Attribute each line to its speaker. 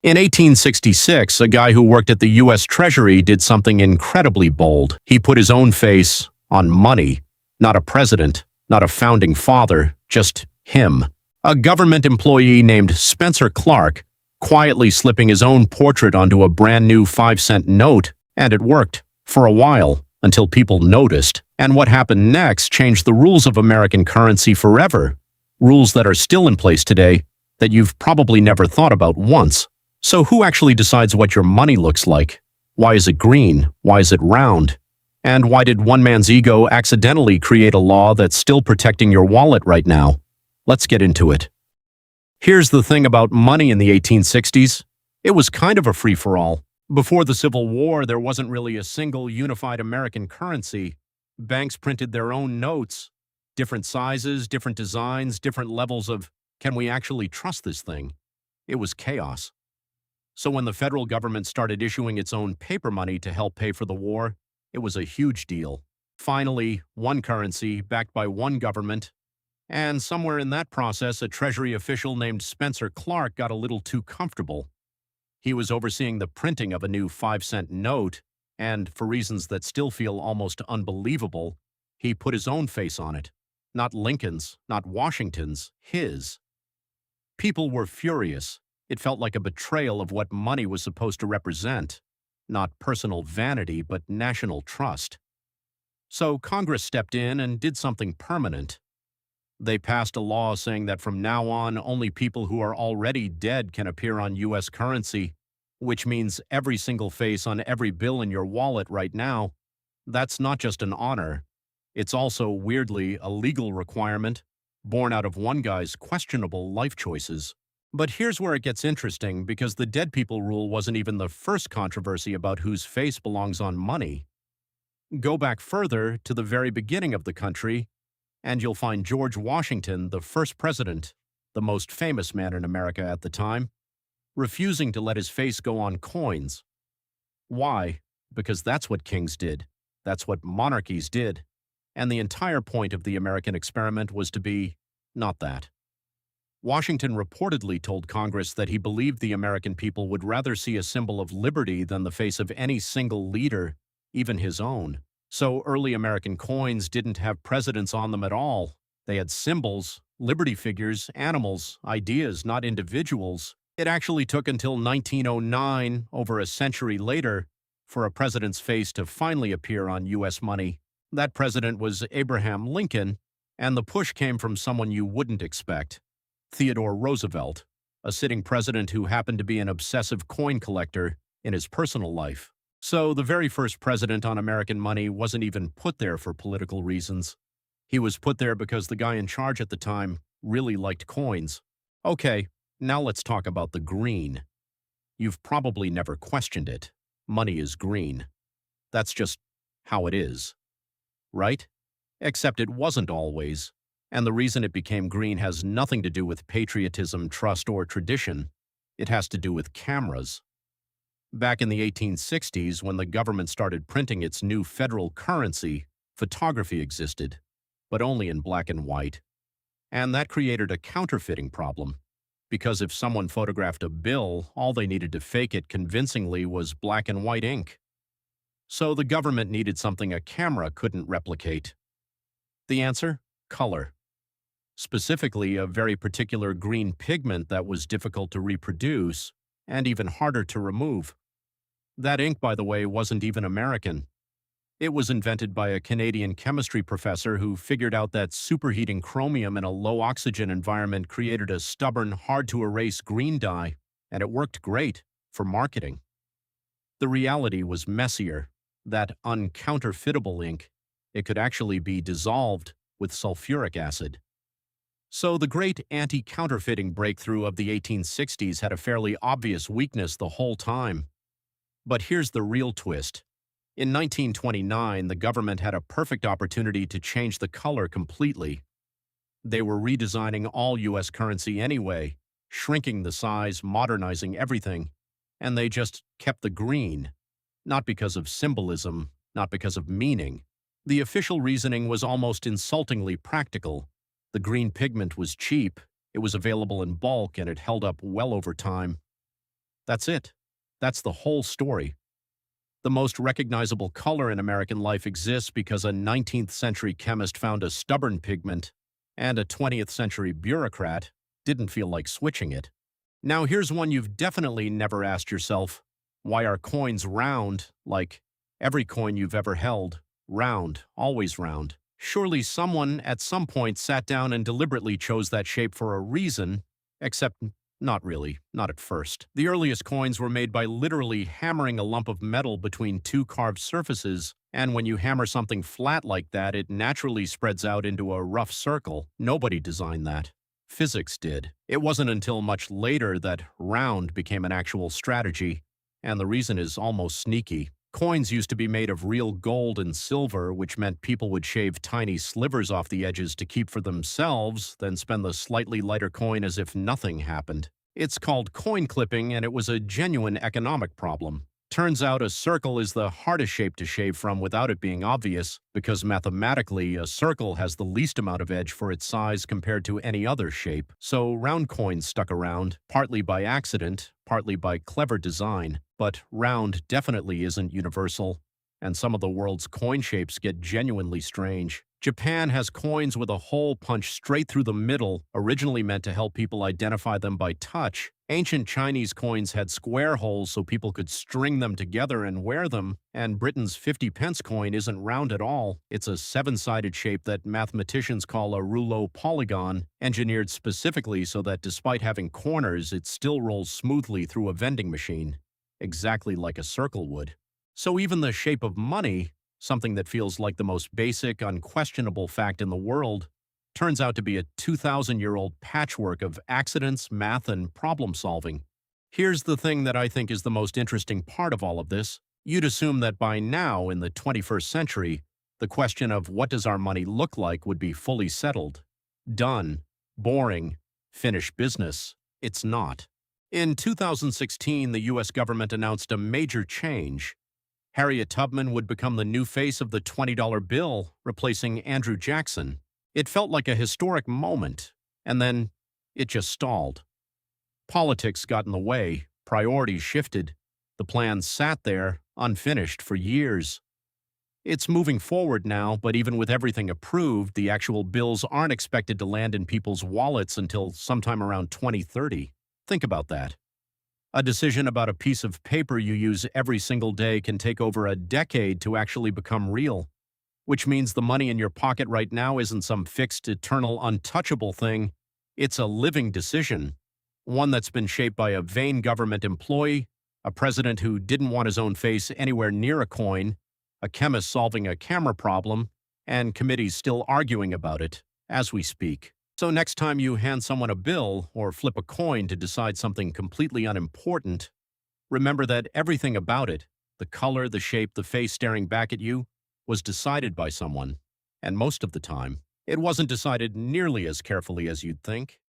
Speaker 1: In 1866, a guy who worked at the U.S. Treasury did something incredibly bold. He put his own face on money. Not a president, not a founding father, just him. A government employee named Spencer Clark, quietly slipping his own portrait onto a brand new 5-cent note, and it worked, for a while, until people noticed. And what happened next changed the rules of American currency forever. Rules that are still in place today that you've probably never thought about once. So who actually decides what your money looks like? Why is it green? Why is it round? And why did one man's ego accidentally create a law that's still protecting your wallet right now? Let's get into it. Here's the thing about money in the 1860s. It was kind of a free-for-all. Before the Civil War, there wasn't really a single unified American currency. Banks printed their own notes, different sizes, different designs, different levels of, can we actually trust this thing? It was chaos. So when the federal government started issuing its own paper money to help pay for the war, it was a huge deal. Finally, one currency, backed by one government, and somewhere in that process, a Treasury official named Spencer Clark got a little too comfortable. He was overseeing the printing of a new 5-cent note, and for reasons that still feel almost unbelievable, he put his own face on it. Not Lincoln's, not Washington's, his. People were furious. It felt like a betrayal of what money was supposed to represent. Not personal vanity, but national trust. So Congress stepped in and did something permanent. They passed a law saying that from now on, only people who are already dead can appear on U.S. currency, which means every single face on every bill in your wallet right now. That's not just an honor. It's also, weirdly, a legal requirement, born out of one guy's questionable life choices. But here's where it gets interesting, because the dead people rule wasn't even the first controversy about whose face belongs on money. Go back further to the very beginning of the country, and you'll find George Washington, the first president, the most famous man in America at the time, refusing to let his face go on coins. Why? Because that's what kings did. That's what monarchies did. And the entire point of the American experiment was to be not that. Washington reportedly told Congress that he believed the American people would rather see a symbol of liberty than the face of any single leader, even his own. So early American coins didn't have presidents on them at all. They had symbols, liberty figures, animals, ideas, not individuals. It actually took until 1909, over a century later, for a president's face to finally appear on U.S. money. That president was Abraham Lincoln, and the push came from someone you wouldn't expect. Theodore Roosevelt, a sitting president who happened to be an obsessive coin collector in his personal life. So the very first president on American money wasn't even put there for political reasons. He was put there because the guy in charge at the time really liked coins. Okay, now let's talk about the green. You've probably never questioned it. Money is green. That's just how it is. Right? Except it wasn't always. And the reason it became green has nothing to do with patriotism, trust, or tradition. It has to do with cameras. Back in the 1860s, when the government started printing its new federal currency, photography existed, but only in black and white. And that created a counterfeiting problem, because if someone photographed a bill, all they needed to fake it convincingly was black and white ink. So the government needed something a camera couldn't replicate. The answer? Color. Specifically, a very particular green pigment that was difficult to reproduce and even harder to remove. That ink, by the way, wasn't even American. It was invented by a Canadian chemistry professor who figured out that superheating chromium in a low-oxygen environment created a stubborn, hard-to-erase green dye, and it worked great for marketing. The reality was messier. That uncounterfeitable ink, it could actually be dissolved with sulfuric acid. So the great anti-counterfeiting breakthrough of the 1860s had a fairly obvious weakness the whole time. But here's the real twist. In 1929, the government had a perfect opportunity to change the color completely. They were redesigning all U.S. currency anyway, shrinking the size, modernizing everything, and they just kept the green. Not because of symbolism, not because of meaning. The official reasoning was almost insultingly practical. The green pigment was cheap, it was available in bulk, and it held up well over time. That's it. That's the whole story. The most recognizable color in American life exists because a 19th century chemist found a stubborn pigment, and a 20th century bureaucrat didn't feel like switching it. Now here's one you've definitely never asked yourself. Why are coins round, like every coin you've ever held? Round, always round. Surely someone at some point sat down and deliberately chose that shape for a reason, except not really, not at first. The earliest coins were made by literally hammering a lump of metal between two carved surfaces, and when you hammer something flat like that, it naturally spreads out into a rough circle. Nobody designed that. Physics did. It wasn't until much later that round became an actual strategy, and the reason is almost sneaky. Coins used to be made of real gold and silver, which meant people would shave tiny slivers off the edges to keep for themselves, then spend the slightly lighter coin as if nothing happened. It's called coin clipping, and it was a genuine economic problem. Turns out a circle is the hardest shape to shave from without it being obvious, because mathematically, a circle has the least amount of edge for its size compared to any other shape. So round coins stuck around, partly by accident, partly by clever design. But round definitely isn't universal, and some of the world's coin shapes get genuinely strange. Japan has coins with a hole punched straight through the middle, originally meant to help people identify them by touch. Ancient Chinese coins had square holes so people could string them together and wear them, and Britain's 50-pence coin isn't round at all. It's a seven-sided shape that mathematicians call a rouleau polygon, engineered specifically so that despite having corners, it still rolls smoothly through a vending machine, exactly like a circle would. So even the shape of money, something that feels like the most basic, unquestionable fact in the world, turns out to be a 2,000-year-old patchwork of accidents, math, and problem-solving. Here's the thing that I think is the most interesting part of all of this. You'd assume that by now, in the 21st century, the question of what does our money look like would be fully settled. Done. Boring. Finished business. It's not. In 2016, the U.S. government announced a major change. Harriet Tubman would become the new face of the $20 bill, replacing Andrew Jackson. It felt like a historic moment, and then it just stalled. Politics got in the way, priorities shifted, the plan sat there, unfinished, for years. It's moving forward now, but even with everything approved, the actual bills aren't expected to land in people's wallets until sometime around 2030. Think about that. A decision about a piece of paper you use every single day can take over a decade to actually become real, which means the money in your pocket right now isn't some fixed, eternal, untouchable thing. It's a living decision, one that's been shaped by a vain government employee, a president who didn't want his own face anywhere near a coin, a chemist solving a camera problem, and committees still arguing about it as we speak. So next time you hand someone a bill or flip a coin to decide something completely unimportant, remember that everything about it, the color, the shape, the face staring back at you, was decided by someone. And most of the time, it wasn't decided nearly as carefully as you'd think.